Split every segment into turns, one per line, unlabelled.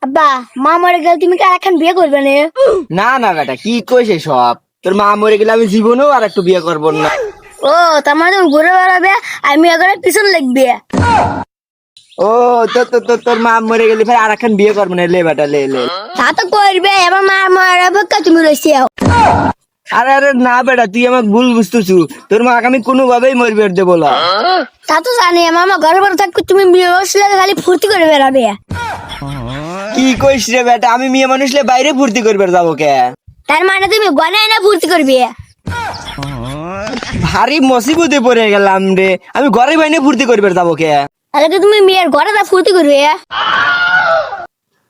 আব্বা মা মরে গেলে তুমি কি আরেকখান বিয়ে করবে না?
না না বেটা কি কইছে সব, তোর মা মরে গেলে আমি জীবনেও আর একটু বিয়ে করবো না।
ও তার মানে তুমি ঘুরে বেড়াবে আমি এখন পিছন লাগবে।
ও তোর মা মরে গেলে ভাই আর একখান বিয়ে করবো না, লে বেটা লে লে।
তা তো করবে, এবার মা মরে পক্ষে তুমি রয়েছে।
আরে আরে না বেটা তুই আমাকে ভুল বুঝতেছু, তোর মা আমি কোনো ভাবেই মরবে দেবো না।
তা তো জানি আমার ঘরে বড় থাকবে, তুমি বিয়ে বসলে খালি ফুর্তি করে বেড়াবে।
কি কইস রে বেটা, আমি মেয়ে মানুষলে বাইরে ফুর্তি করবে যাবো কে?
তার মানে তুমি গনে না ফুর্তি করবে?
ভারী মুসিবতে পড়ে গেলাম রে, আমি ঘরে বাইরে ফুর্তি করবে যাবো কে?
তাহলে কি তুমি মেয়ের ঘরে তা ফুর্তি করবে?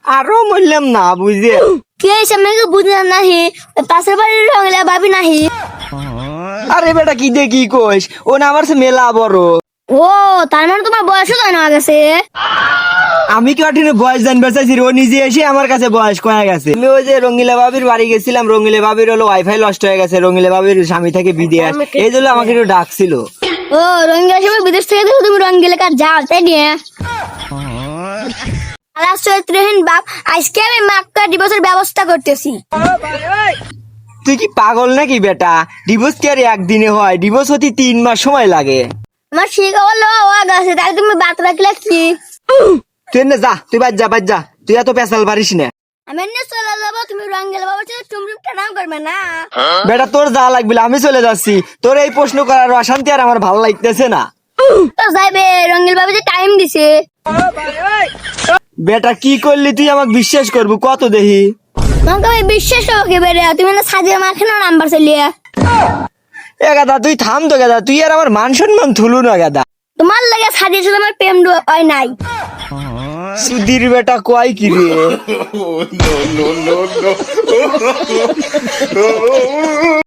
আরো বললাম না বুঝে।
কে এসে মেয়েকে বুঝলাম নাহি, পাশের বাড়ির রঙলা ভাবি নাহি?
আরে বেটা কি দে কি কইস, ও না আমার সে মেলা বড়।
ও তার মানে তোমার বয়সও জানা গেছে।
আমি কি ওটিনে বয়স জানবার চাইছি রে, ও নিজে এসে আমার কাছে বয়স কয়ে গেছে। আমি ওই যে রঙ্গিলা বাবির বাড়ি গেছিলাম, রঙ্গিলা বাবির হলো ওয়াইফাই নষ্ট হয়ে গেছে, রঙ্গিলা বাবির স্বামী থেকে বিদেশ, এই জন্য আমাকে একটু ডাকছিল।
ও রঙ্গিলা সময় বিদেশ থেকে দেখো তুমি রঙ্গিলা কার যাও তাই নিয়ে আলাস চরিত্রহীন বাপ। আজকে আমি মাক্কা ডিভোর্সের ব্যবস্থা করতেছি।
তুই কি পাগল নাকি বেটা? ডিভোর্স কি আর একদিনে হয়? ডিভোর্স হতে 3 মাস সময় লাগে।
আমার শিখা বললো ওয়াগ আছে, তাই তুমি বাত রাখলে কি?
তুই না যা, তুই বাদ যা বাদ যা, তুই এত পেশাল পারিস না।
আমি এমনি চলে যাবো, তুমি রঙ্গিলা বাবার সাথে চুমরুমটা নাম করবে না।
বেটা তোর যা লাগবে আমি চলে যাচ্ছি, তোর এই প্রশ্ন করার অশান্তি আর আমার ভালো লাগতেছে না।
তো যাইবে, রঙ্গিল বাবা যে টাইম দিছে।
বেটা কি করলি তুই আমাকে বিশ্বাস করবো কত দেখি?
তোমাকে আমি বিশ্বাস করবো বেড়ে, তুমি না সাজিয়ে মাখে না নাম্বার চালিয়ে।
এ গাদা তুই থাম তো গাদা, তুই আর আমার মান সম্মান থুলু না গাদা।
তোমার লাগে সাজিয়েছে, তোমার প্রেম হয় নাই।
সুধীর বেটা কয় কি রে?
No, no, no, no.